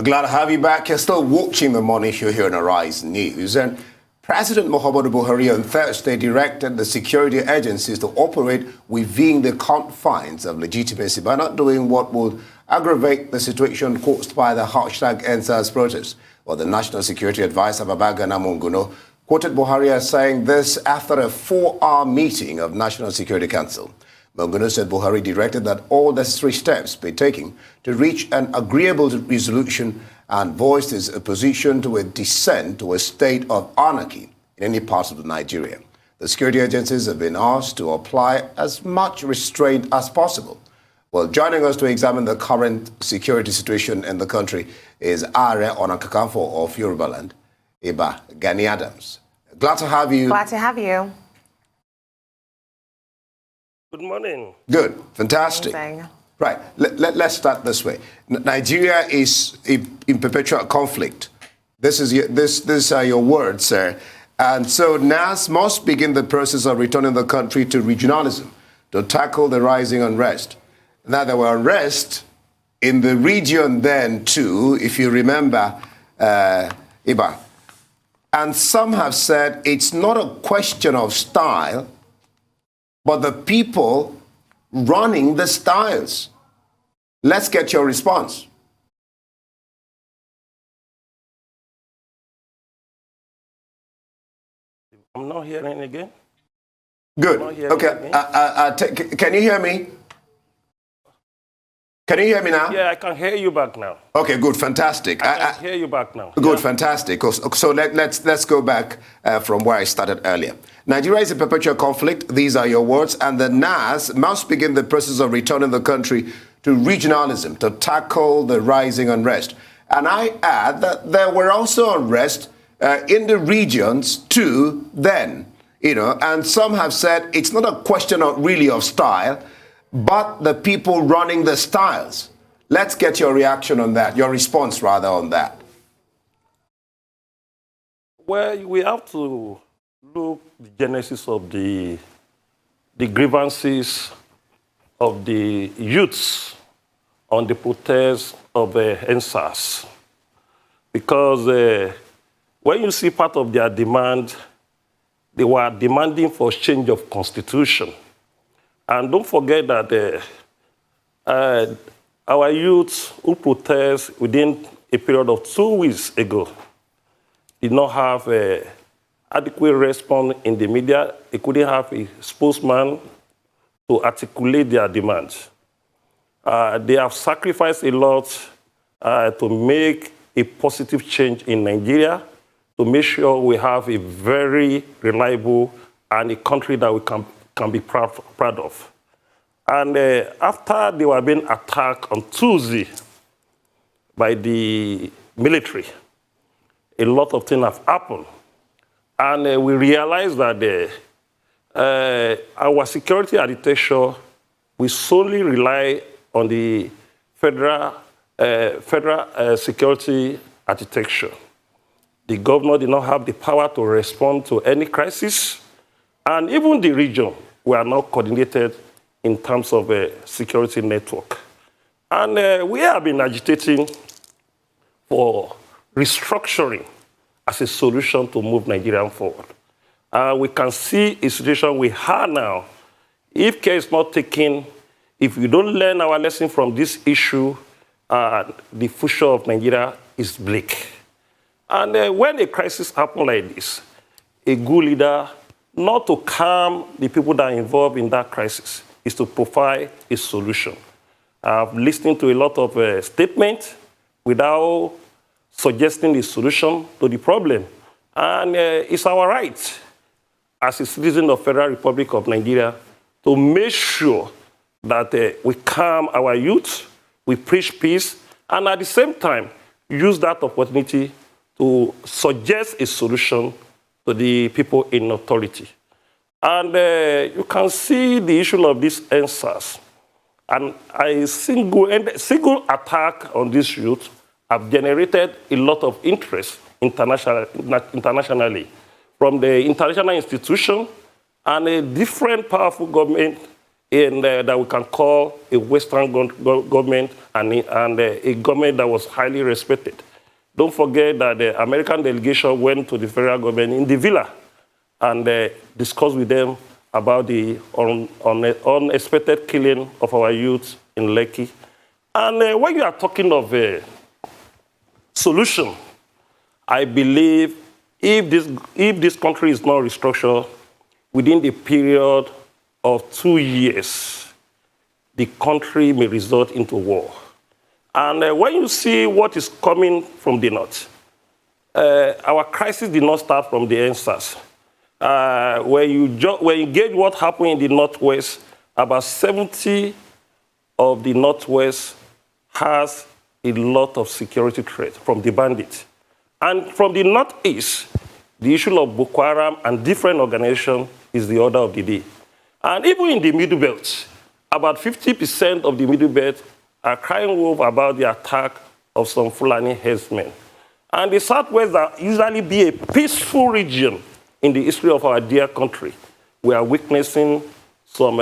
We're glad to have you back. You're still watching the morning show here on Arise News. And President Muhammadu Buhari on Thursday directed the security agencies to operate within the confines of legitimacy by not doing what would aggravate the situation caused by the #EndSARS protest. Well, the National Security Advisor Babagana Munguno quoted Buhari as saying this after a 4-hour meeting of National Security Council. Munguno said Buhari directed that all necessary steps be taken to reach an agreeable resolution and voiced his opposition to a descent to a state of anarchy in any part of Nigeria. The security agencies have been asked to apply as much restraint as possible. Well, joining us to examine the current security situation in the country is Aare Ona Kakanfo of Yorubaland, Gani Adams. Glad to have you. Glad to have you. Good morning. Good. Fantastic. Amazing. Right. Let's start this way. Nigeria is in perpetual conflict. These are your words, sir. And so NAS must begin the process of returning the country to regionalism to tackle the rising unrest. Now, there were unrest in the region then, too, if you remember, Iba. And some have said it's not a question of style, but the people running the styles. Let's get your response. I'm not hearing again. Good. Okay. Can you hear me? Can you hear me now? Yeah, I can hear you back now. Okay, good, fantastic. I can hear you back now. Good, yeah? Fantastic. So let's go back from where I started earlier. Nigeria is a perpetual conflict. These are your words. And the NAS must begin the process of returning the country to regionalism to tackle the rising unrest. And I add that there were also unrest in the regions too then, and some have said it's not a question of style, but the people running the styles. Let's get your reaction on that, your response rather on that. Well, we have to look the genesis of the grievances of the youths on the protest of EndSARS. Because when you see part of their demand, they were demanding for change of constitution. And don't forget that our youth who protest within a period of 2 weeks ago did not have adequate response in the media. They couldn't have a spokesman to articulate their demands. They have sacrificed a lot to make a positive change in Nigeria, to make sure we have a very reliable and a country that we can be proud of. And after they were being attacked on Tuesday by the military, a lot of things have happened. And we realized that our security architecture, we solely rely on the federal security architecture. The governor did not have the power to respond to any crisis. And even the region were not coordinated in terms of a security network. And we have been agitating for restructuring as a solution to move Nigeria forward. We can see a situation we have now. If care is not taken, if we don't learn our lesson from this issue, the future of Nigeria is bleak. And when a crisis happens like this, a good leader, not to calm the people that are involved in that crisis, is to provide a solution. I've listened to a lot of statements without suggesting a solution to the problem. And it's our right as a citizen of the Federal Republic of Nigeria to make sure that we calm our youth, we preach peace, and at the same time, use that opportunity to suggest a solution to the people in authority. And you can see the issue of this EndSARS. And a single attack on this youth have generated a lot of interest internationally from the international institution and a different powerful government that we can call a Western government and a government that was highly respected. Don't forget that the American delegation went to the federal government in the villa and discussed with them about the unexpected killing of our youth in Lekki. And when you are talking of a solution, I believe if this country is not restructured within the period of 2 years, the country may result into war. And when you see what is coming from the north, our crisis did not start from the NSAS. When you gauge what happened in the northwest, about 70 of the northwest has a lot of security threat from the bandits. And from the northeast, the issue of Boko Haram and different organizations is the order of the day. And even in the Middle Belt, about 50% of the Middle Belt are crying wolf about the attack of some Fulani herdsmen. And the Southwest that usually be a peaceful region in the history of our dear country, we are witnessing some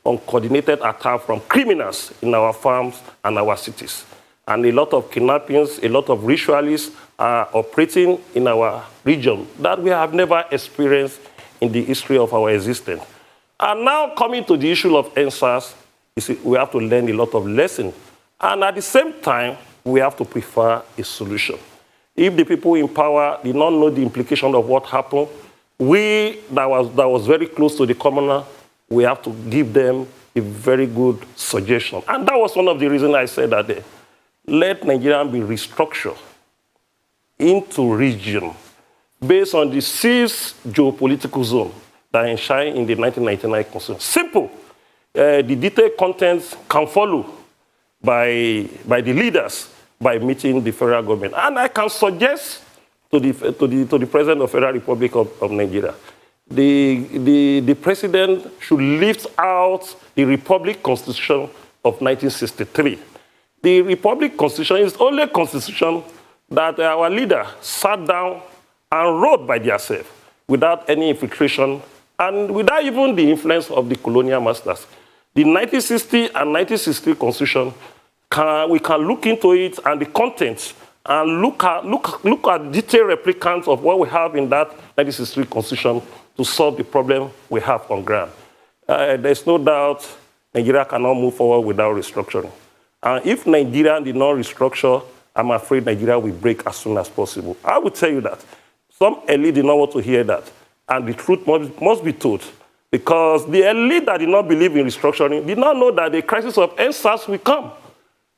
uncoordinated attack from criminals in our farms and our cities. And a lot of kidnappings, a lot of ritualists are operating in our region that we have never experienced in the history of our existence. And now coming to the issue of NSAS, we have to learn a lot of lessons. And at the same time, we have to prefer a solution. If the people in power did not know the implication of what happened, that was very close to the commoner, we have to give them a very good suggestion. And that was one of the reasons I said that let Nigeria be restructured into region based on the 6 geopolitical zones that enshrined in the 1999 Constitution. Simple. The detailed contents can follow by the leaders by meeting the federal government. And I can suggest to the President of the Federal Republic of Nigeria, the President should lift out the Republic Constitution of 1963. The Republic Constitution is the only constitution that our leader sat down and wrote by themselves without any infiltration and without even the influence of the colonial masters. The 1960 and 1963 Constitution, we can look into it and the contents and look at detailed replicants of what we have in that 1963 Constitution to solve the problem we have on ground. There's no doubt Nigeria cannot move forward without restructuring. And if Nigeria did not restructure, I'm afraid Nigeria will break as soon as possible. I will tell you that. Some elite did not want to hear that. And the truth must be told. Because the elite that did not believe in restructuring did not know that the crisis of NSAS will come.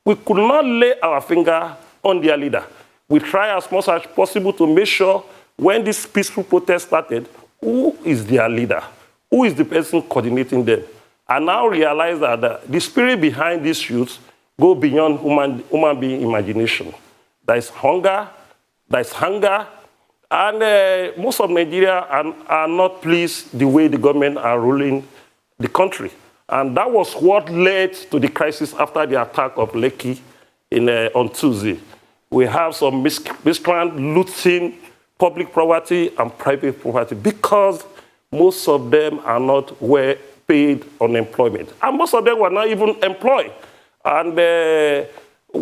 We could not lay our finger on their leader. We try as much as possible to make sure when this peaceful protest started, who is their leader? Who is the person coordinating them? I now realize that the spirit behind these youths go beyond human being imagination. There is hunger, and most of Nigeria are not pleased the way the government are ruling the country. And that was what led to the crisis after the attack of Lekki on Tuesday. We have some miscreant looting public property and private property because most of them are not well paid unemployment. And most of them were not even employed. And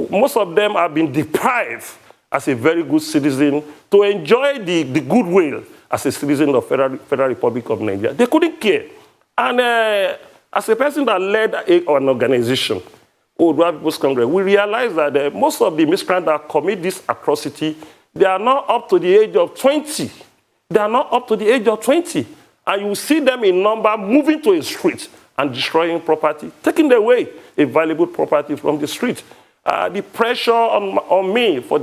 most of them have been deprived as a very good citizen to enjoy the goodwill as a citizen of Federal Republic of Nigeria. They couldn't care. And as a person that led an organization, Oodua People's Congress, we realized that most of the miscreants that commit this atrocity, they are not up to the age of 20. They are not up to the age of 20. And you see them in number moving to a street and destroying property, taking away a valuable property from the street. The pressure on me for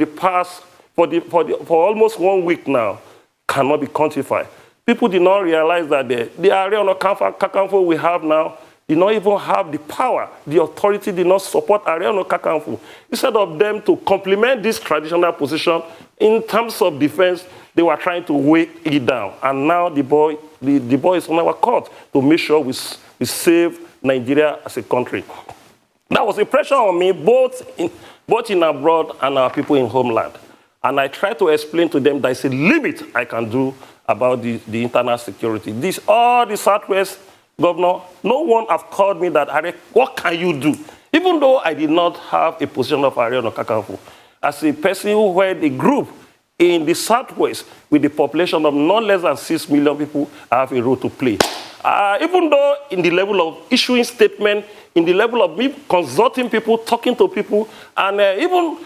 almost 1 week now cannot be quantified. People did not realize that the Aare Ona Kakanfo we have now did not even have the power. The authority did not support Aare Ona Kakanfo. Instead of them to complement this traditional position in terms of defense, they were trying to weigh it down. And now the boy is on our court to make sure we save Nigeria as a country. That was a pressure on me, both in abroad and our people in homeland. And I try to explain to them there's a limit I can do about the internal security. All the Southwest Governor, no one have called me that, Aare, what can you do? Even though I did not have a position of Aare Ona Kakanfo, as a person who had a group in the Southwest with the population of not less than 6 million people, I have a role to play. Even though in the level of issuing statements, in the level of me consulting people, talking to people, and even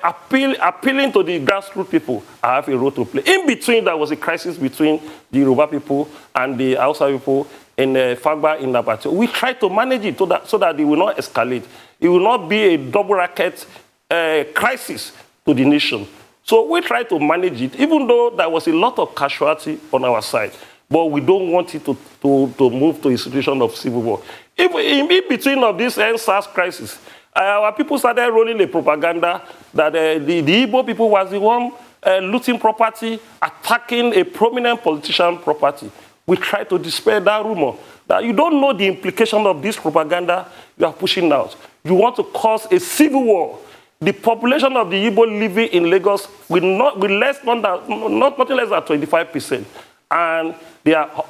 appealing to the grassroots people, I have a role to play. In between, there was a crisis between the Yoruba people and the Hausa people in Fagba, in Nabatio. We tried to manage it so that it will not escalate. It will not be a double racket crisis to the nation. So we tried to manage it, even though there was a lot of casualty on our side. But we don't want it to move to a situation of civil war. If in between of this SARS crisis, our people started rolling a propaganda that the Igbo people was the one looting property, attacking a prominent politician property. We tried to dispel that rumor. That you don't know the implication of this propaganda you are pushing out. You want to cause a civil war. The population of the Igbo living in Lagos will nothing less than 25%. And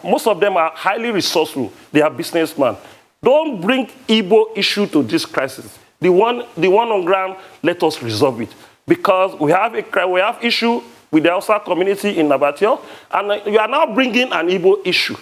most of them are highly resourceful. They are businessmen. Don't bring Igbo issue to this crisis. The one on ground, let us resolve it. Because we have issue with the Hausa community in Nabatio, and you are now bringing an Igbo issue.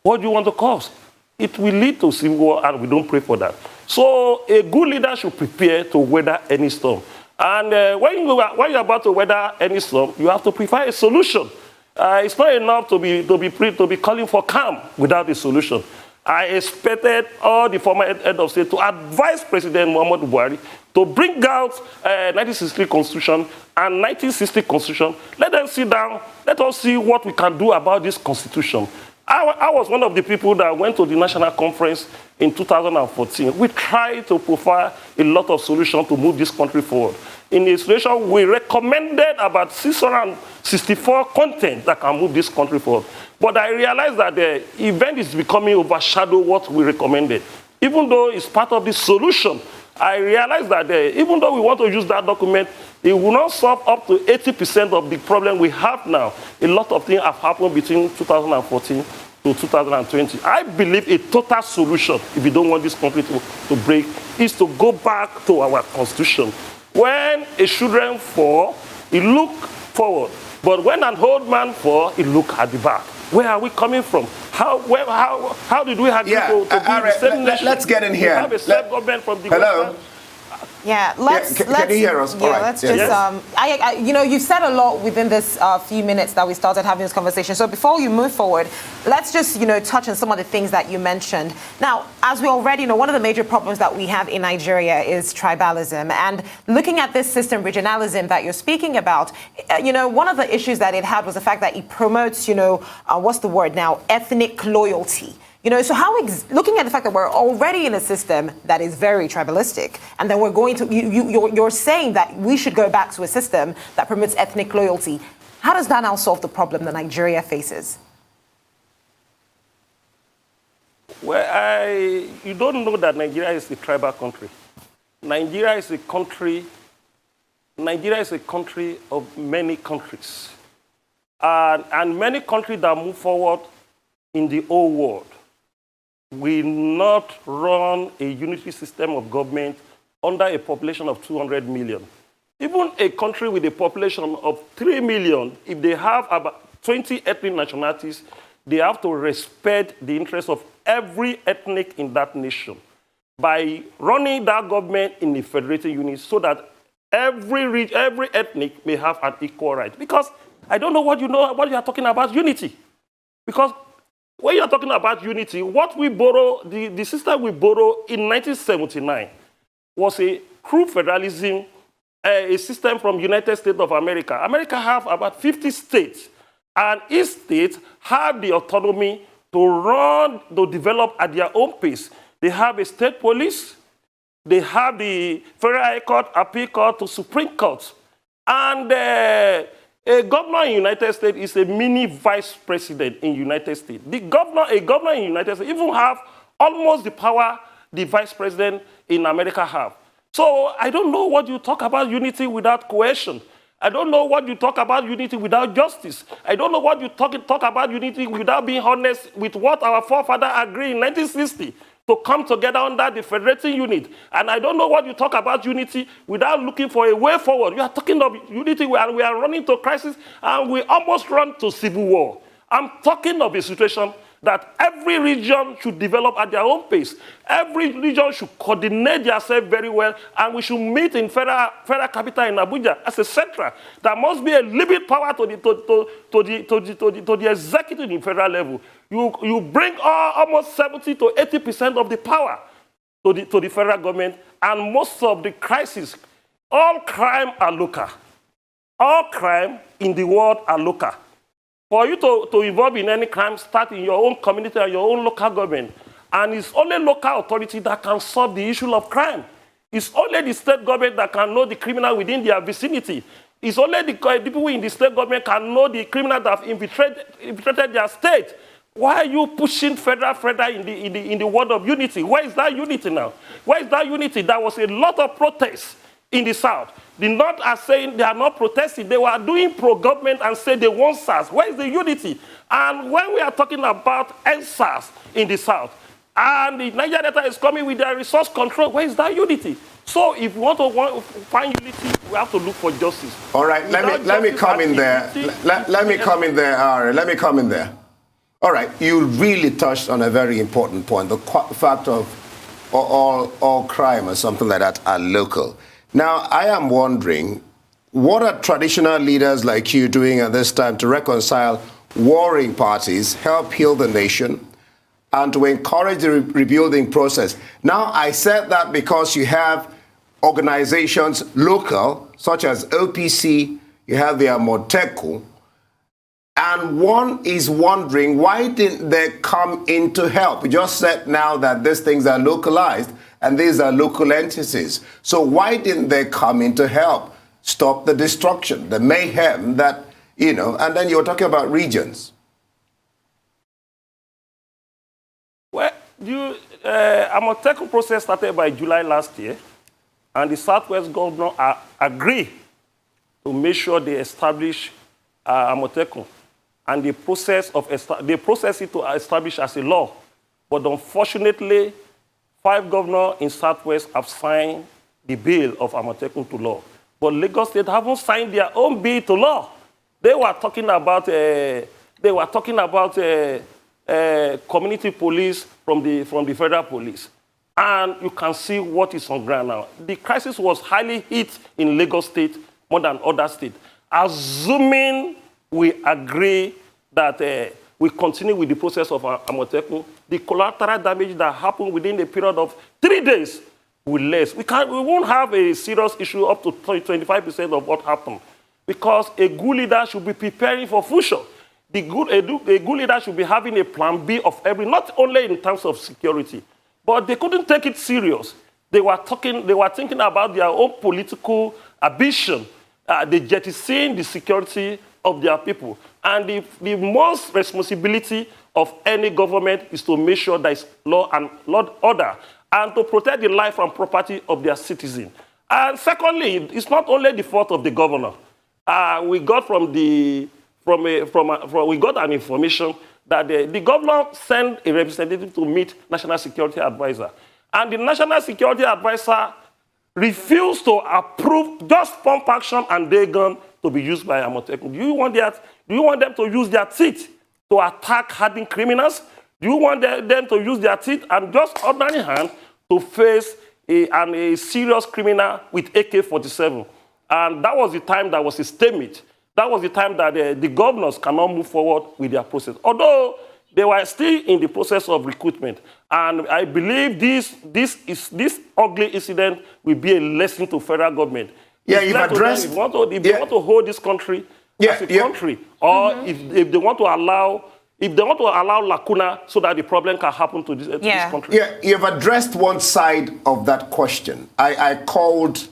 What do you want to cause? It will lead to civil war, and we don't pray for that. So a good leader should prepare to weather any storm. And when you're about to weather any storm, you have to prepare a solution. It's not enough to be calling for calm without a solution. I expected all the former head of state to advise President Muhammadu Buhari to bring out 1963 Constitution and 1960 Constitution. Let them sit down. Let us see what we can do about this Constitution. I was one of the people that went to the national conference in 2014. We tried to provide a lot of solutions to move this country forward. In the situation, we recommended about 664 content that can move this country forward. But I realized that the event is becoming overshadow what we recommended. Even though it's part of the solution, I realized that even though we want to use that document, it will not solve up to 80% of the problem we have now. A lot of things have happened between 2014 to 2020. I believe a total solution, if you don't want this country to break, is to go back to our constitution. When a children fall, it look forward. But when an old man fall, it look at the back. Where are we coming from? How did we agree to be the same nation? Let's get in here. We have a self-government from the Hello? Yeah, let's can you hear us? Yeah, all right. let's just you've said a lot within this few minutes that we started having this conversation. So before you move forward, let's just touch on some of the things that you mentioned. Now, as we already know, one of the major problems that we have in Nigeria is tribalism, and looking at this system, regionalism that you're speaking about, one of the issues that it had was the fact that it promotes, what's the word now, ethnic loyalty. So looking at the fact that we're already in a system that is very tribalistic, and then we're going to, you're saying that we should go back to a system that promotes ethnic loyalty. How does that now solve the problem that Nigeria faces? Well, you don't know that Nigeria is a tribal country. Nigeria is a country of many countries. And many countries that move forward in the whole world will not run a unitary system of government under a population of 200 million. Even a country with a population of 3 million, if they have about 20 ethnic nationalities, they have to respect the interests of every ethnic in that nation by running that government in a federated unit so that every ethnic may have an equal right. Because I don't know what you are talking about unity. Because when you're talking about unity, what we borrow, the system we borrow in 1979 was a true federalism, a system from United States of America. America have about 50 states, and each state have the autonomy to develop at their own pace. They have a state police, they have the Federal High Court, Appeal Court to Supreme Court, and a governor in the United States is a mini vice president in the United States. A governor in the United States even have almost the power the vice president in America have. So I don't know what you talk about unity without cohesion. I don't know what you talk about unity without justice. I don't know what you talk about unity without being honest with what our forefathers agreed in 1960 to come together under the federating unit. And I don't know what you talk about unity without looking for a way forward. You are talking of unity and we are running to crisis and we almost run to civil war. I'm talking of a situation that every region should develop at their own pace. Every region should coordinate themselves very well, and we should meet in federal capital in Abuja as a center. There must be a limited power to the executive in federal level. You bring almost 70 to 80% of the power to the federal government, and most of the crises, all crime are local. All crime in the world are local. For you to involve in any crime, start in your own community or your own local government. And it's only local authority that can solve the issue of crime. It's only the state government that can know the criminal within their vicinity. It's only the people in the state government can know the criminal that have infiltrated their state. Why are you pushing federal in the word of unity? Where is that unity now? Where is that unity? There was a lot of protests in the South. The North are saying they are not protesting. They were doing pro-government and say they want SARS. Where is the unity? And when we are talking about SARS in the South, and the Niger Delta is coming with their resource control, where is that unity? So if we want to find unity, we have to look for justice. All right, let me come in there. Let me come in there, Aare. Let me come in there. All right, you really touched on a very important point, the fact of all crime or something like that are local. Now, I am wondering, what are traditional leaders like you doing at this time to reconcile warring parties, help heal the nation, and to encourage the rebuilding process? Now, I said that because you have organizations local, such as OPC, you have the Amoteku, and one is wondering, why didn't they come in to help? You just said now that these things are localized, and these are local entities. So why didn't they come in to help stop the destruction, the mayhem that, and then you were talking about regions. Well, Amoteku process started by July last year, and the Southwest governor agreed to make sure they establish Amoteku, and they process it to establish as a law. But unfortunately, 5 governors in Southwest have signed the bill of Amoteku to law. But Lagos State haven't signed their own bill to law. They were talking about community police from the federal police. And you can see what is on ground now. The crisis was highly hit in Lagos State more than other states. Assuming we agree that we continue with the process of Amoteku, the collateral damage that happened within a period of 3 days will less. We won't have a serious issue up to 25% of what happened, because a good leader should be preparing for future. A good leader should be having a plan B of not only in terms of security, but they couldn't take it serious. They were thinking about their own political ambition. They jettisoned the security of their people. And the most responsibility of any government is to make sure there is law and order, and to protect the life and property of their citizens. And secondly, it's not only the fault of the governor. We got an information that the governor sent a representative to meet National Security Advisor. And the National Security Advisor refused to approve just pump action and day gun to be used by Amoteku. Do you want them to use their teeth to attack hardened criminals? Do you want them to use their teeth and just ordinary hand to face a serious criminal with AK-47? And that was the time that was a stalemate. That was the time that the governors cannot move forward with their process. Although they were still in the process of recruitment. And I believe this ugly incident will be a lesson to federal government. Yeah, you've addressed... If they want to hold this country as a country, or if they want to allow lacuna so that the problem can happen to this country. Yeah, you've addressed one side of that question. I called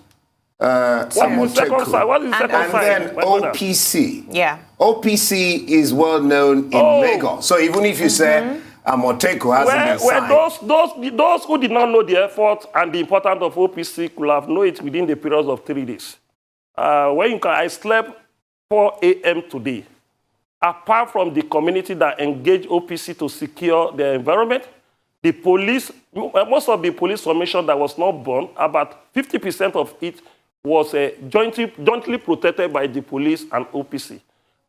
Amoteku. What is the second side? And then OPC. Yeah. OPC is well known in Lagos. So even if you say Amoteku hasn't been signed. Those who did not know the effort and the importance of OPC could have known it within the period of 3 days. I slept 4 a.m. today. Apart from the community that engaged OPC to secure the environment, the police, most of the police formation that was not born, about 50% of it was jointly protected by the police and OPC.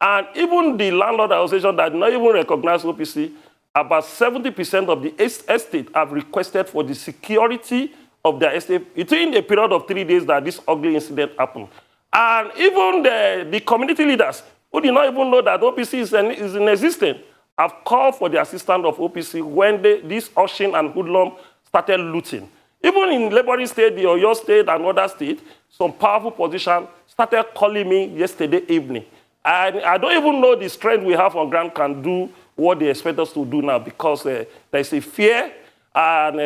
And even the landlord association that not even recognize OPC, about 70% of the estate have requested for the security of their estate within a period of 3 days that this ugly incident happened. And even the community leaders who did not even know that OPC is in existence have called for the assistance of OPC when this Oshin and Hoodlum started looting. Even in Laboring State, the Oyo State and other states, some powerful politicians started calling me yesterday evening. And I don't even know the strength we have on ground can do what they expect us to do now, because there's a fear, and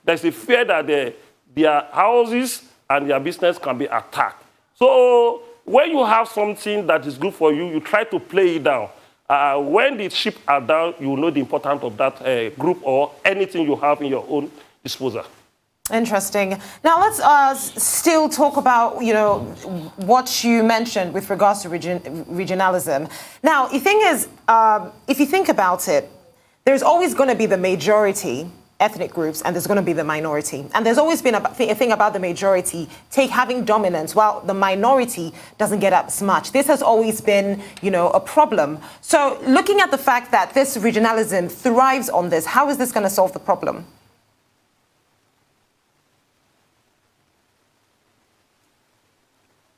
there's a fear that their houses and their business can be attacked. So when you have something that is good for you, you try to play it down. When the ship are down, you know the importance of that group or anything you have in your own disposal. Interesting. Now let's still talk about, what you mentioned with regards to regionalism. Now, the thing is, if you think about it, there's always going to be the majority ethnic groups, and there's going to be the minority. And there's always been a thing about the majority having dominance, while the minority doesn't get as much. This has always been, a problem. So looking at the fact that this regionalism thrives on this, how is this going to solve the problem?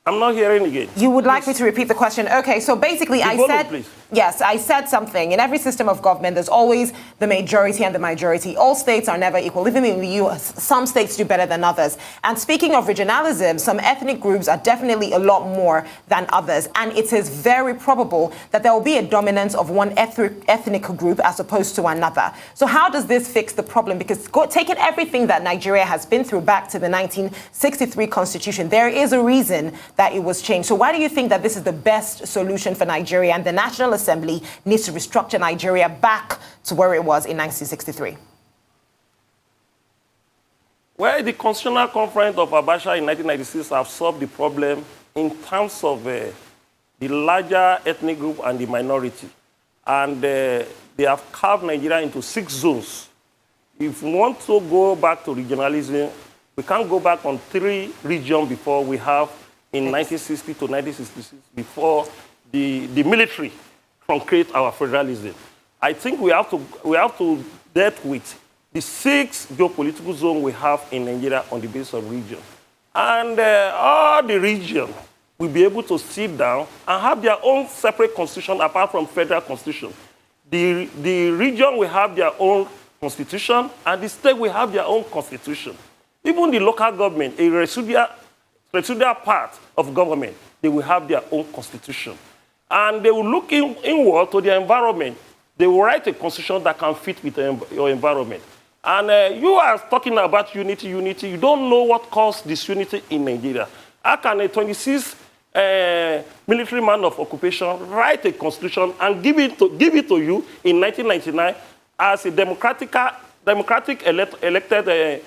I'm not hearing again. You would like me to repeat the question? Okay, so basically I said something. In every system of government, there's always the majority and the minority. All states are never equal. Even in the US, some states do better than others. And speaking of regionalism, some ethnic groups are definitely a lot more than others. And it is very probable that there will be a dominance of one ethnic group as opposed to another. So how does this fix the problem? Because taking everything that Nigeria has been through back to the 1963 Constitution, there is a reason that it was changed. So why do you think that this is the best solution for Nigeria, and the National Assembly needs to restructure Nigeria back to where it was in 1963? Well, the Constitutional Conference of Abacha in 1996 have solved the problem in terms of the larger ethnic group and the minority. And they have carved Nigeria into 6 zones. If we want to go back to regionalism, we can't go back on 3 regions before we have in 1960 to 1966, before the military concrete our federalism. I think we have to deal with the 6 geopolitical zones we have in Nigeria on the basis of region. And all the region will be able to sit down and have their own separate constitution apart from federal constitution. The region will have their own constitution, and the state will have their own constitution. Even the local government, a residual part of government, they will have their own constitution. And they will look inward to their environment. They will write a constitution that can fit with your environment. And you are talking about unity. You don't know what caused disunity in Nigeria. How can a 26 military man of occupation write a constitution and give it to you in 1999 as a democratic elected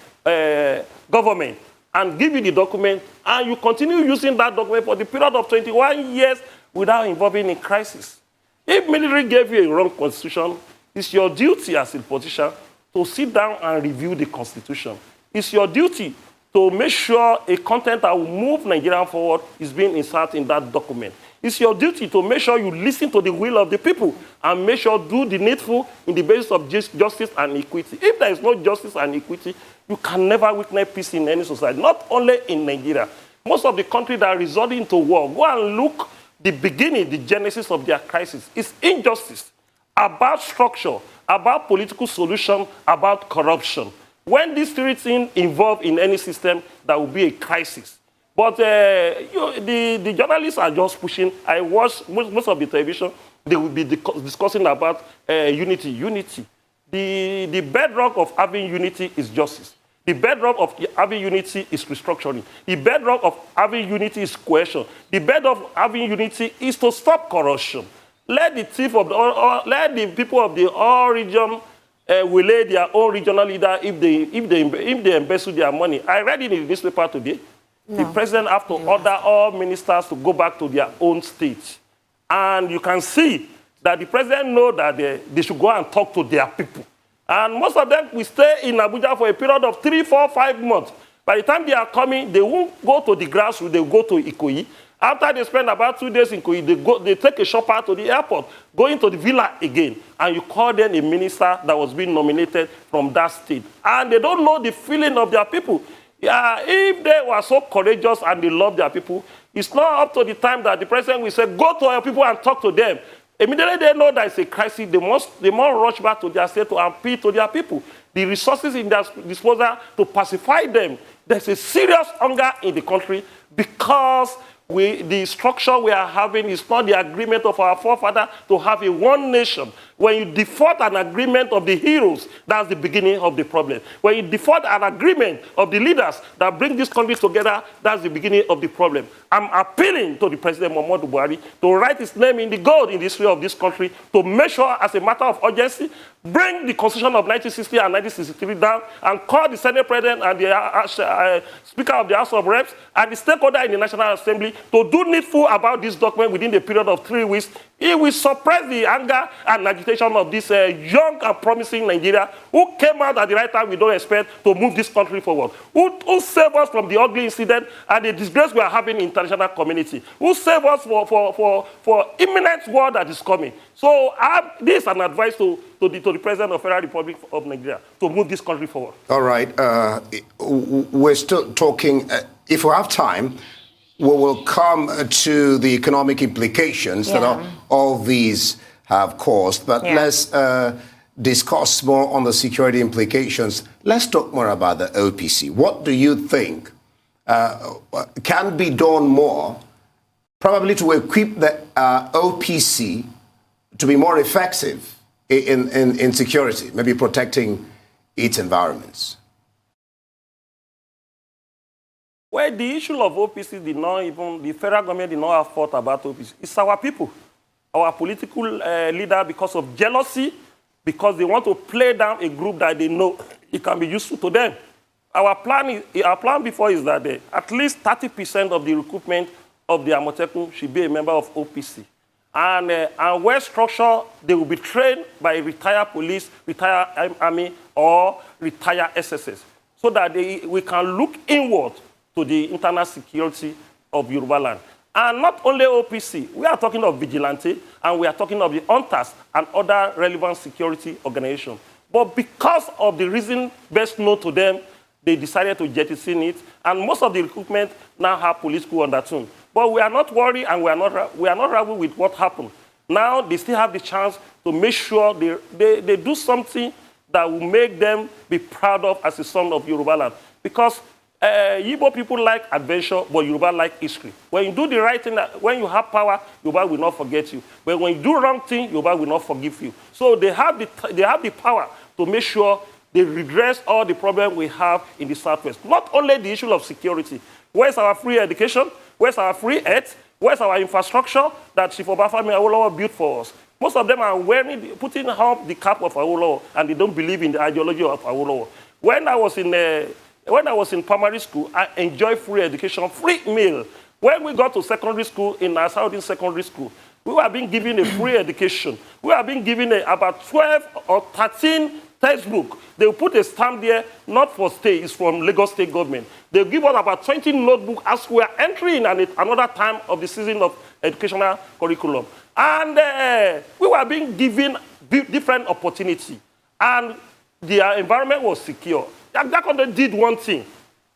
government, and give you the document, and you continue using that document for the period of 21 years without involving in crisis? If military gave you a wrong constitution, it's your duty as a politician to sit down and review the constitution. It's your duty to make sure a content that will move Nigeria forward is being inserted in that document. It's your duty to make sure you listen to the will of the people and make sure do the needful in the basis of justice and equity. If there is no justice and equity, you can never witness peace in any society, not only in Nigeria. Most of the countries that are resorting to war, go and look the beginning, the genesis of their crisis. It's injustice, about structure, about political solution, about corruption. When these 3 things involve in any system, there will be a crisis. But the journalists are just pushing. I watch most of the television, they will be discussing about unity. The bedrock of having unity is justice. The bedrock of having unity is restructuring. The bedrock of having unity is cohesion. The bedrock of having unity is to stop corruption. Let the people of the all region relay their own regional leader if they embezzle their money. I read it in the newspaper today. The president has to order all ministers to go back to their own states. And you can see that the president knows that they should go and talk to their people. And most of them will stay in Abuja for a period of 3, 4, 5 months. By the time they are coming, they won't go to the grassroots, they will go to Ikoyi. After they spend about 2 days in Ikoyi, they take a shopper to the airport, go into the villa again, and you call them a minister that was being nominated from that state. And they don't know the feeling of their people. If they were so courageous and they love their people, it's not up to the time that the president will say, go to your people and talk to them. Immediately they know that it's a crisis, they must rush back to their state to appeal to their people. The resources in their disposal to pacify them. There's a serious hunger in the country because the structure we are having is not the agreement of our forefathers to have a one nation. When you default an agreement of the heroes, that's the beginning of the problem. When you default an agreement of the leaders that bring this country together, that's the beginning of the problem. I'm appealing to the President Muhammadu Buhari to write his name in the gold in the history of this country, to make sure, as a matter of urgency, bring the Constitution of 1960 and 1963 down and call the Senate President and the Speaker of the House of Reps and the stakeholder in the National Assembly to do needful about this document within the period of 3 weeks. It will suppress the anger and agitation of this young and promising Nigeria who came out at the right time we don't expect to move this country forward, who saved us from the ugly incident and the disgrace we are having in the international community, who saved us for imminent war that is coming. So this is an advice to the President of the Federal Republic of Nigeria to move this country forward. All right. We're still talking. If we have time, we will come to the economic implications that all these have caused. But let's discuss more on the security implications. Let's talk more about the OPC. What do you think can be done more, probably to equip the OPC to be more effective in security, maybe protecting its environments? Well, the issue of OPC the federal government did not have thought about OPC. It's our people, our political leader, because of jealousy, because they want to play down a group that they know it can be useful to them. Our plan before is that at least 30% of the recruitment of the Amotekun should be a member of OPC. And where structure, they will be trained by retired police, retired army, or retired SSS, so that we can look inward to the internal security of Yorubaland. And not only OPC, we are talking of vigilante, and we are talking of the hunters and other relevant security organizations. But because of the reason best known to them, they decided to jettison it, and most of the recruitment now have political undertone. But we are not worried, and we are not ravelled with what happened. Now they still have the chance to make sure they do something that will make them be proud of as a son of Yorubaland. Because Igbo people like adventure, but Yoruba like history. When you do the right thing, when you have power, Yoruba will not forget you. But when you do wrong thing, Yoruba will not forgive you. So they have the power to make sure they redress all the problems we have in the Southwest. Not only the issue of security. Where's our free education? Where's our free health? Where's our infrastructure that Chief Obafemi Awolowo built for us? Most of them are putting up the cap of Awolowo, and they don't believe in the ideology of Awolowo. When I was in primary school, I enjoyed free education, free meal. When we got to secondary school, in our Southern secondary school, we were being given a free education. We were being given about 12 or 13 textbooks. They will put a stamp there, not for state, it's from Lagos State government. They'll give us about 20 notebooks as we are entering another time of the season of educational curriculum. And we were being given different opportunity. And the environment was secure. Jakonde did one thing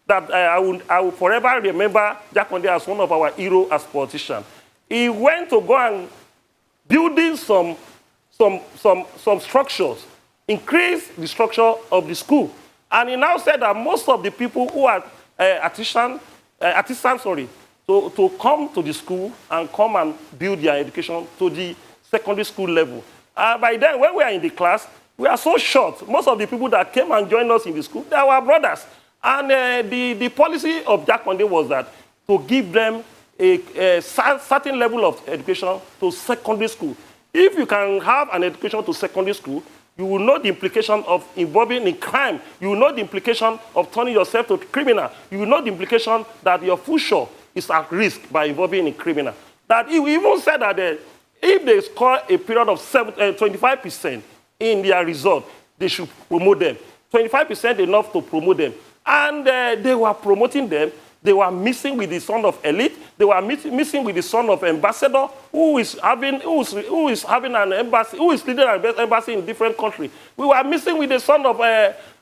that I will forever remember Jakonde as one of our heroes as politicians. He went to go and building some structures, increase the structure of the school. And he now said that most of the people who are artisans, to come to the school and come and build their education to the secondary school level. By then, when we are in the class, we are so short. Most of the people that came and joined us in the school, they are our brothers. And the policy of Jakonde was that to give them a certain level of education to secondary school. If you can have an education to secondary school, you will know the implication of involving in crime. You will know the implication of turning yourself to a criminal. You will know the implication that your future is at risk by involving in criminal. That he even said that if they score a period of 25% in their result, they should promote them. 25% enough to promote them. And they were promoting them. They were missing with the son of elite. They were missing with the son of ambassador who is having an embassy, who is leading an embassy in different countries. We were missing with the son of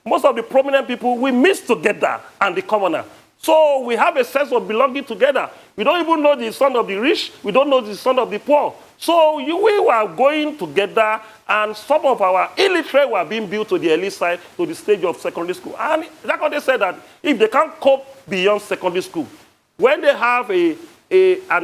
most of the prominent people. We miss together and the commoner. So we have a sense of belonging together. We don't even know the son of the rich. We don't know the son of the poor. So we were going together, and some of our illiterate were being built to the elite side, to the stage of secondary school. And that's what they said, that if they can't cope beyond secondary school, when they have an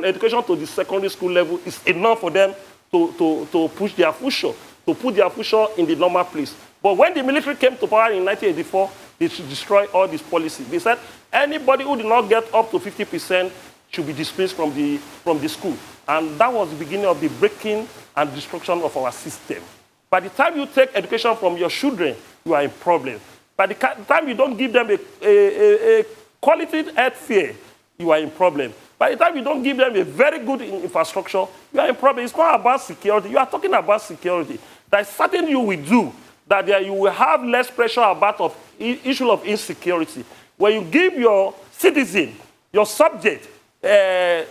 education to the secondary school level, it's enough for them to push their future, to put their future in the normal place. But when the military came to power in 1984, they should destroy all these policies. They said anybody who did not get up to 50% should be displaced from the school. And that was the beginning of the breaking and destruction of our system. By the time you take education from your children, you are in problem. By the time you don't give them a quality health care, you are in problem. By the time you don't give them a very good infrastructure, you are in problem. It's not about security. You are talking about security. There is something you will do that you will have less pressure about the issue of insecurity. When you give your citizen, your subject,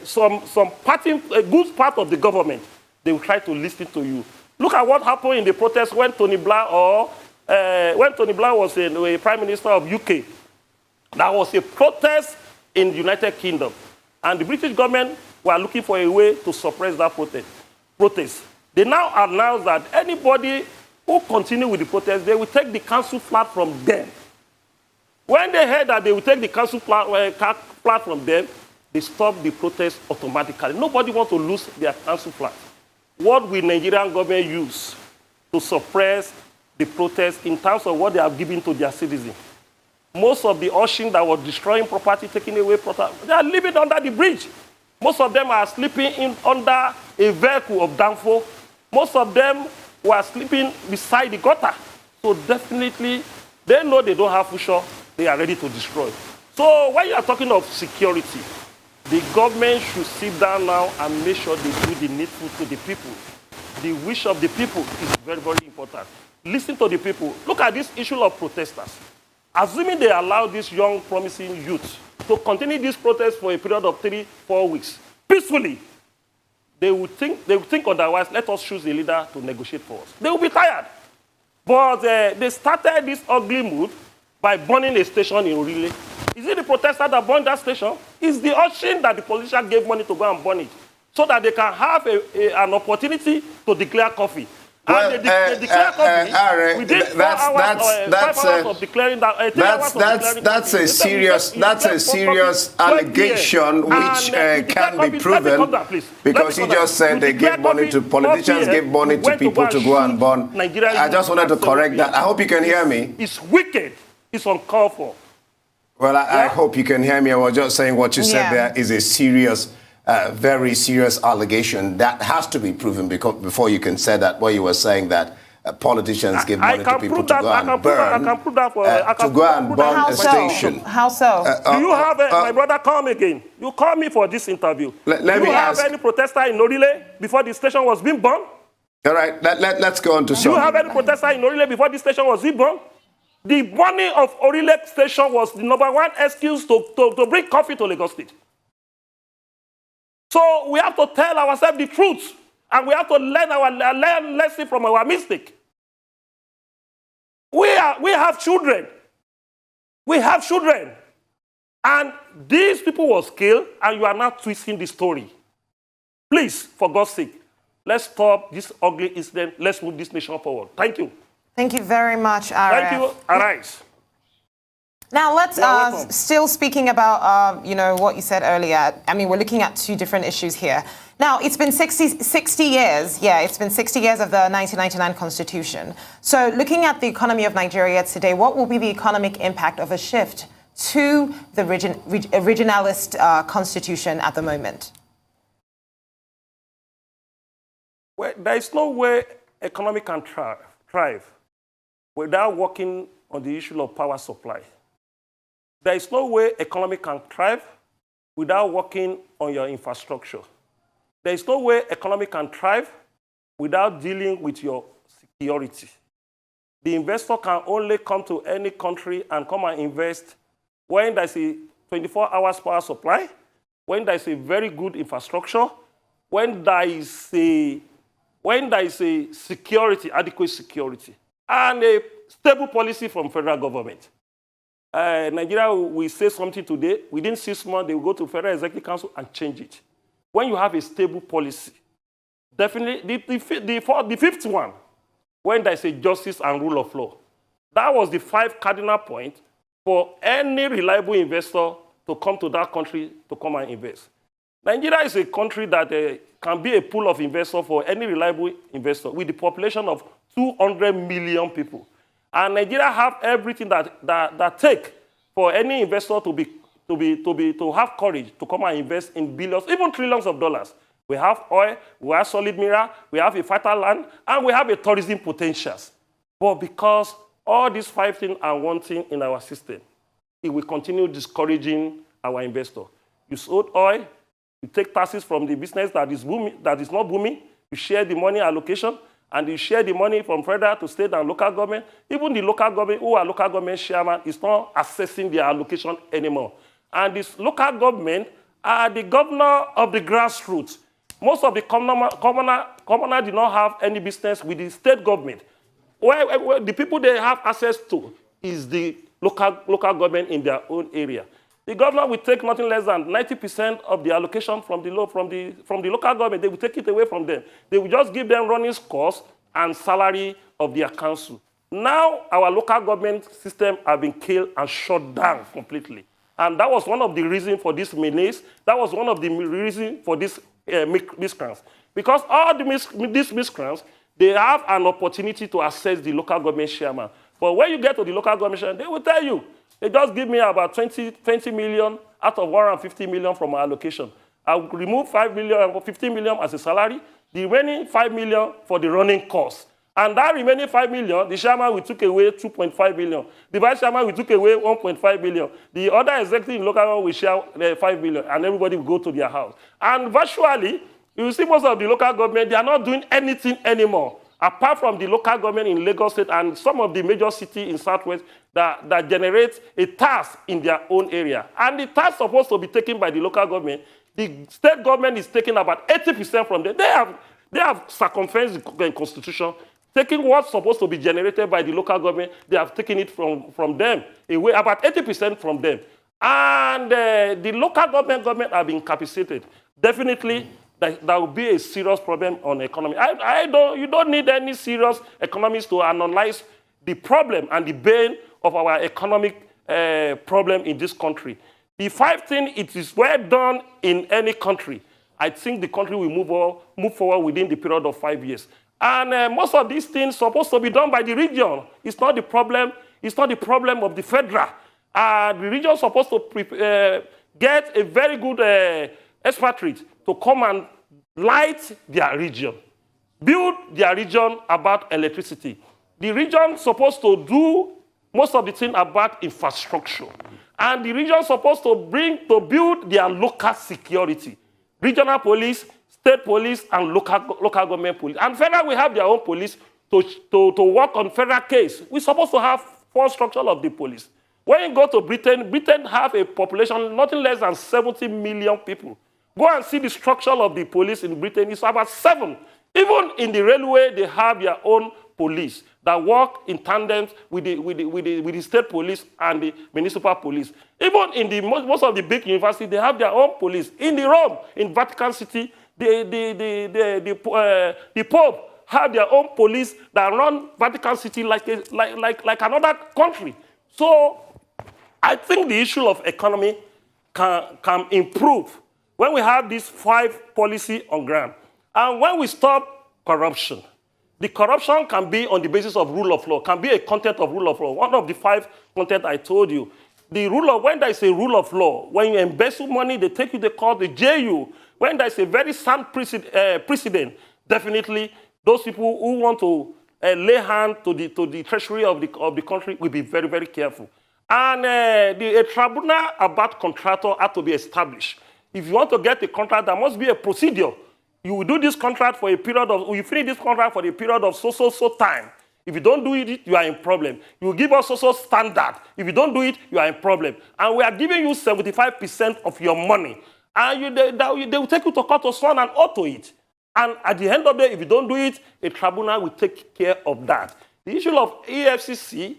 some good part of the government, they will try to listen to you. Look at what happened in the protest when Tony Blair was a Prime Minister of UK. There was a protest in the United Kingdom, and the British government were looking for a way to suppress that protest. They now announce that anybody who continue with the protest, they will take the council flat from them. When they heard that they will take the council flat from them, they stopped the protest automatically. Nobody wants to lose their council flat. What will Nigerian government use to suppress the protest in terms of what they have given to their citizens? Most of the Oshin that were destroying property, taking away property, they are living under the bridge. Most of them are sleeping under a vehicle of Danfo. Most of them were sleeping beside the gutter. So definitely, they know they don't have future. They are ready to destroy. So when you are talking of security, the government should sit down now and make sure they do the needful to the people. The wish of the people is very, very important. Listen to the people. Look at this issue of protesters. Assuming they allow this young, promising youth to continue this protest for a period of 3-4 weeks, peacefully, they will think otherwise. Let us choose a leader to negotiate for us. They will be tired. But they started this ugly mood by burning a station in Orile. Is it the protester that burned that station? It's the Oshin that the politician gave money to go and burn it, so that they can have an opportunity to declare coffee. Well, and they declare coffee within 5 hours of declaring that. That's a serious allegation which can be proven, because you just said they give money to politicians, give money to people to go and burn. I just wanted to correct that. I hope you can hear me. It's wicked. It's uncalled for. Well, I hope you can hear me. I was just saying what you said there is a serious, very serious allegation that has to be proven, because before you can say that, what you were saying that politicians give money to people to go and burn, to go and burn a station. How so? Do you have my brother? Call me again. You call me for this interview. Do you have any protester in Orile before the station was being burned? All right, let's go on to some. Do you have any protester in Orile before the station was being burned? The burning of Orile station was the #1 excuse to bring coffee to Lagos State. So we have to tell ourselves the truth, and we have to learn lesson from our mistake. We have children. We have children. And these people was killed, and you are not twisting the story. Please, for God's sake, let's stop this ugly incident. Let's move this nation forward. Thank you. Thank you very much, Aare. Thank you. Arise. Now, let's still speaking about, what you said earlier. I mean, we're looking at two different issues here. Now, it's been 60 years. Yeah, it's been 60 years of the 1999 Constitution. So looking at the economy of Nigeria today, what will be the economic impact of a shift to the regionalist constitution at the moment? Well, there is no way economy can thrive without working on the issue of power supply. There is no way economy can thrive without working on your infrastructure. There is no way economy can thrive without dealing with your security. The investor can only come to any country and come and invest when there's a 24 hours power supply, when there's a very good infrastructure, when there is a security, adequate security, and a stable policy from federal government. Nigeria will say something today, within 6 months, they will go to Federal Executive Council and change it. When you have a stable policy, definitely, the fifth one, when there is a justice and rule of law, that was the 5 cardinal points for any reliable investor to come to that country to come and invest. Nigeria is a country that can be a pool of investors for any reliable investor with the population of 200 million people. And Nigeria have everything that take for any investor to have courage to come and invest in billions, even trillions of dollars. We have oil, we have solid mineral, we have a fertile land, and we have a tourism potentials. But because all these 5 things are wanting in our system, it will continue discouraging our investor. You sold oil, you take taxes from the business that is not booming, you share the money allocation, and you share the money from federal to state and local government. Even the local government, who are local government chairman, is not assessing their allocation anymore. And this local government are the governor of the grassroots. Most of the commoner do not have any business with the state government. Where the people they have access to is the local government in their own area. The governor will take nothing less than 90% of the allocation from the local government. They will take it away from them. They will just give them running costs and salary of their council. Now our local government system have been killed and shut down completely. And that was one of the reasons for this menace. That was one of the reasons for this miscreants. Because all these miscreants, they have an opportunity to access the local government chairman. But when you get to the local government chairman, they will tell you, they just give me about 20 million out of 150 million from my allocation. I will remove 5 million or 15 million as a salary, the remaining 5 million for the running costs. And that remaining 5 million, the chairman will take away 2.5 billion. The vice chairman will take away 1.5 billion. The other executive in local government will share 5 billion, and everybody will go to their house. And virtually, you see most of the local government, they are not doing anything anymore, apart from the local government in Lagos State and some of the major cities in Southwest that generate a tax in their own area. And the tax supposed to be taken by the local government. The state government is taking about 80% from them. They have circumvented the constitution, taking what's supposed to be generated by the local government. They have taken it from them, away, about 80% from them. And the local government have been capacitated. Definitely, that will be a serious problem on the economy. You don't need any serious economists to analyze the problem and the bane of our economic problem in this country. The 5 things, it is well done in any country. I think the country will move forward within the period of 5 years. And most of these things are supposed to be done by the region. It's not the problem. It's not the problem of the federal. The region is supposed to get a very good expatriate to come and light their region, build their region about electricity. The region is supposed to do most of the thing about infrastructure. And the region is supposed to build their local security. Regional police, state police, and local government police. And federal will have their own police to work on federal case. We're supposed to have full structure of the police. When you go to Britain have a population nothing less than 70 million people. Go and see the structure of the police in Britain. It's about 7. Even in the railway, they have their own police that work in tandem with the state police and the municipal police. Even in most of the big universities, they have their own police. In Rome, in Vatican City, the Pope have their own police that run Vatican City like another country. So I think the issue of economy can improve when we have these 5 policies on ground. And when we stop corruption, the corruption can be on the basis of rule of law, can be a content of rule of law. One of the 5 content I told you. When there is a rule of law, when you embezzle money, they take you to court, they jail you. When there is a very sound precedent, definitely those people who want to lay hand to the treasury of the country will be very, very careful. And a tribunal about contractor had to be established. If you want to get a contract, there must be a procedure. You will do this contract for a period of, you finish this contract for a period of so time. If you don't do it, you are in problem. You will give us so standard. If you don't do it, you are in problem. And we are giving you 75% of your money. And they will take you to court to sworn and oath to it. And at the end of the day, if you don't do it, a tribunal will take care of that. The issue of EFCC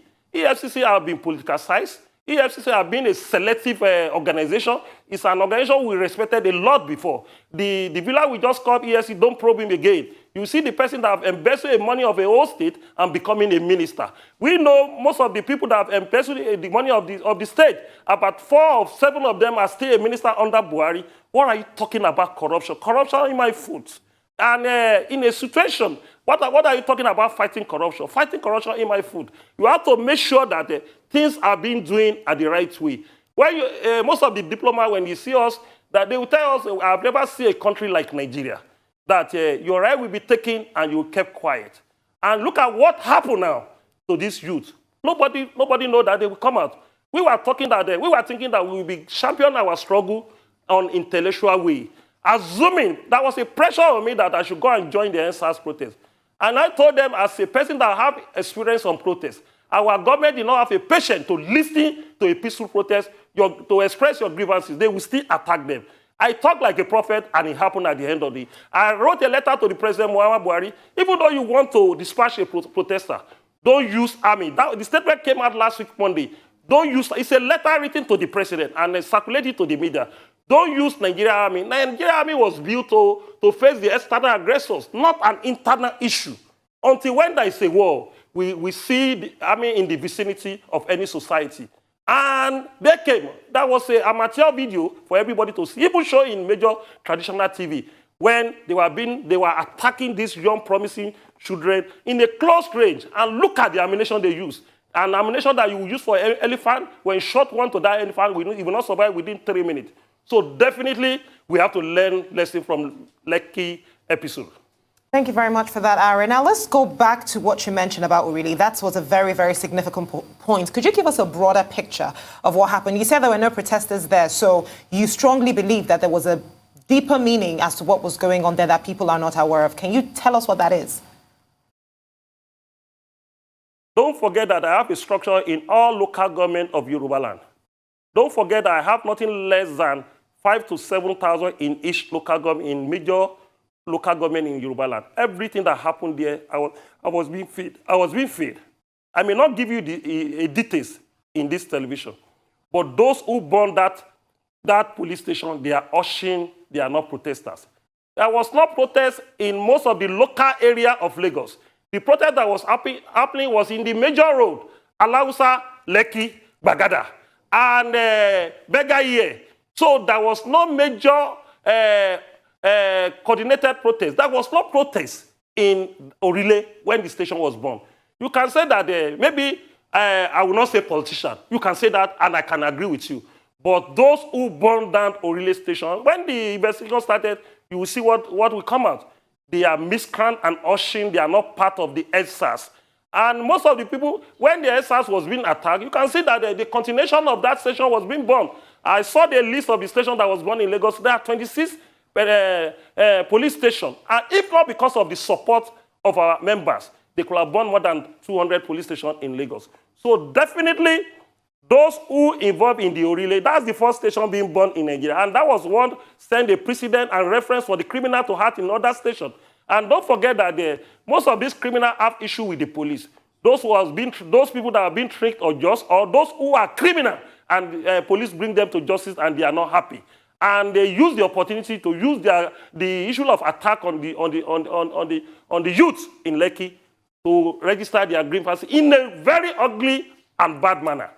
have been politicized. EFCC have been a selective organization. It's an organization we respected a lot before. The villa we just called EFCC, don't probe him again. You see the person that have embezzled the money of a whole state and becoming a minister. We know most of the people that have embezzled the money of the state. About 4 or 7 of them are still a minister under Buhari. What are you talking about corruption? Corruption in my foot. And in a situation, what are you talking about fighting corruption? Fighting corruption in my food. You have to make sure that things are being done at the right way. When most of the diplomats, when you see us, that they will tell us, I've never seen a country like Nigeria, that your right will be taken and you kept quiet. And look at what happened now to this youth. Nobody know that they will come out. We were thinking that we will be champion our struggle on intellectual way. Assuming that was a pressure on me that I should go and join the NSAS protest. And I told them, as a person that have experience on protest, our government did not have a patience to listen to a peaceful protest, to express your grievances. They will still attack them. I talked like a prophet, and it happened at the end of the day. I wrote a letter to the President Muhammadu Buhari. Even though you want to dispatch a protester, don't use army. The statement came out last week, Monday. Don't use, it's a letter written to the president and circulated to the media. Don't use Nigerian army. Nigerian army was built to face the external aggressors, not an internal issue. Until when there is a war, we see the army in the vicinity of any society. And they came. That was an amateur video for everybody to see. Even show in major traditional TV when they were attacking these young, promising children in a close range. And look at the ammunition they use. An ammunition that you will use for an elephant, when shot one to that elephant, it will not survive within 3 minutes. So definitely, we have to learn lesson from Lekki episode. Thank you very much for that, Aare. Now, let's go back to what you mentioned about Urili. That was a very, very significant point. Could you give us a broader picture of what happened? You said there were no protesters there, so you strongly believe that there was a deeper meaning as to what was going on there that people are not aware of. Can you tell us what that is? Don't forget that I have a structure in all local government of Yorubaland. Don't forget that I have nothing less than 5,000 to 7,000 in each local government, in major local government in Yorubaland. Everything that happened there, I was being fed. I was being fed. I may not give you the details in this television, but those who burned that police station, they are ushering, they are not protesters. There was not protest in most of the local area of Lagos. The protest that was happening was in the major road, Alausa, Lekki, Bagada, and Begaye. So there was no major coordinated protest. There was no protest in Orile when the station was burned. You can say that maybe I will not say politician. You can say that, and I can agree with you. But those who burned down Orile station, when the investigation started, you will see what will come out. They are miscreant and ushering. They are not part of the SARS. And most of the people, when the SARS was being attacked, you can see that the continuation of that station was being burned. I saw the list of the stations that was burned in Lagos. There are 26 police stations. And if not because of the support of our members, they could have burned more than 200 police stations in Lagos. So definitely, those who involved in the Orile, that's the first station being burned in Nigeria. And that was one send a precedent and reference for the criminal to act in other stations. And don't forget that most of these criminals have issue with the police. Those people that have been tricked or just, or those who are criminal, and police bring them to justice and they are not happy. And they use the opportunity to use the issue of attack on the youth in Lekki to register their grievances in a very ugly and bad manner.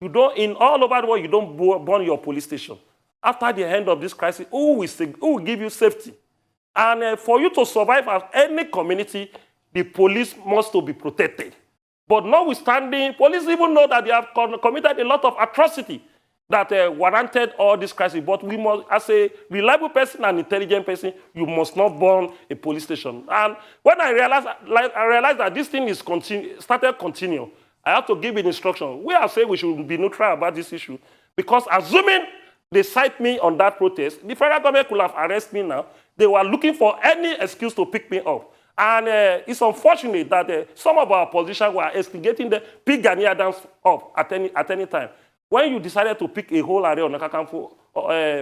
You don't, in all over the world, you don't burn your police station. After the end of this crisis, who will give you safety? And for you to survive as any community, the police must to be protected. But notwithstanding, police even know that they have committed a lot of atrocity. that warranted all this crisis. But we must, as a reliable person and intelligent person, you must not burn a police station. And when I realized that this thing is started continue, I have to give an instruction. We have said we should be neutral about this issue, because assuming they cite me on that protest, the federal government could have arrested me now. They were looking for any excuse to pick me up. And it's unfortunate that some of our politicians were instigating the pick Gani Adams up at any time. When you decided to pick a whole Aare Ona Kakanfo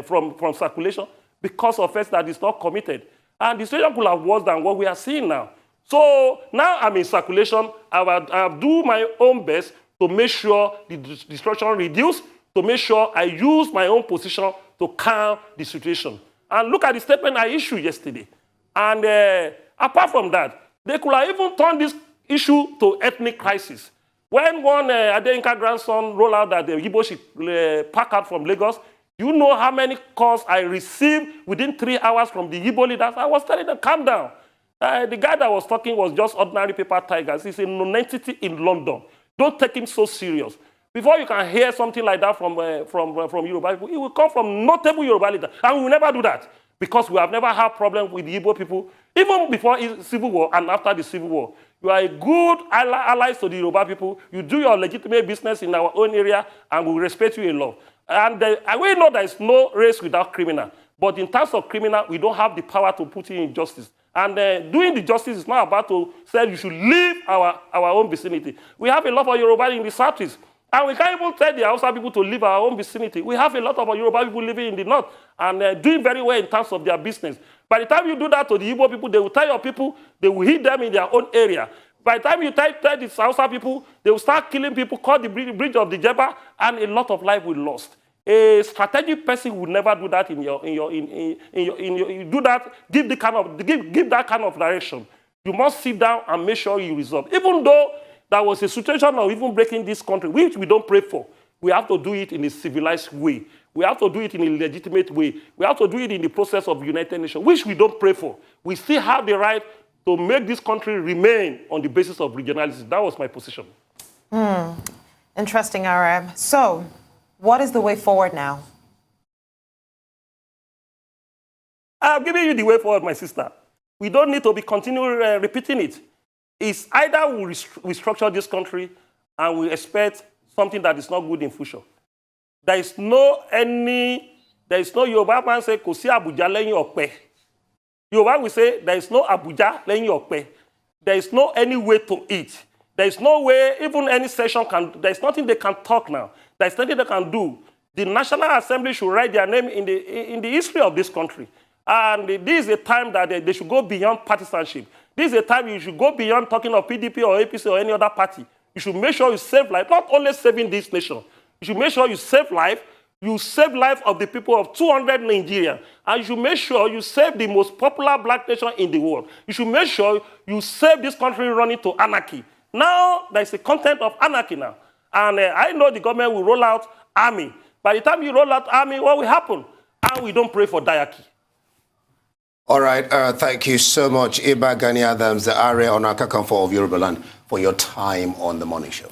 from circulation because of facts that is not committed, and the situation could have worse than what we are seeing now. So now I'm in circulation. I will do my own best to make sure the destruction reduce, to make sure I use my own position to calm the situation. And look at the statement I issued yesterday. And apart from that, they could have even turned this issue to ethnic crisis. When one Adenka grandson rolled out that the Igbo should pack out from Lagos, you know how many calls I received within 3 hours from the Igbo leaders? I was telling them, calm down. The guy that was talking was just ordinary paper tigers. He's a non-entity in London. Don't take him so serious. Before you can hear something like that from Yoruba people, it will come from notable Yoruba leaders. And we will never do that, because we have never had problems with the Igbo people, even before the Civil War and after the Civil War. You are a good ally to the Yoruba people. You do your legitimate business in our own area, and we respect you a lot. And we know there is no race without criminal. But in terms of criminal, we don't have the power to put you in justice. And doing the justice is not about to say you should leave our own vicinity. We have a lot of Yoruba in the southeast. And we can't even tell the Hausa people to leave our own vicinity. We have a lot of Yoruba people living in the north and doing very well in terms of their business. By the time you do that to the Igbo people, they will tell your people, they will hit them in their own area. By the time you tell the Hausa people, they will start killing people, call the bridge of the Jeba, and a lot of life will be lost. A strategic person would never do that give that kind of direction. You must sit down and make sure you resolve. Even though there was a situation of even breaking this country, which we don't pray for, we have to do it in a civilized way. We have to do it in a legitimate way. We have to do it in the process of United Nations, which we don't pray for. We still have the right to make this country remain on the basis of regionalism. That was my position. Interesting, Aare. So, what is the way forward now? I've given you the way forward, my sister. We don't need to be continually repeating it. It's either we restructure this country and we expect something that is not good in future. There is no Yoruba man say, Kosi Abuja lẹ́yìn ọ̀pẹ. Yoruba will say, there is no Abuja lẹ́yìn ọ̀pẹ. There is no any way to eat. There is no way, even any session there is nothing they can talk now. There is nothing they can do. The National Assembly should write their name in the history of this country. And this is a time that they should go beyond partisanship. This is a time you should go beyond talking of PDP or APC or any other party. You should make sure you save life, not only saving this nation. You should make sure you save life of the people of 200 Nigerians. And you should make sure you save the most popular black nation in the world. You should make sure you save this country running to anarchy. Now, there's a content of anarchy now. And I know the government will roll out army. By the time you roll out army, what will happen? And we don't pray for diarchy. All right, thank you so much, Gani Adams, the Aare Ona Kakanfo of Yorubaland, for your time on The Morning Show.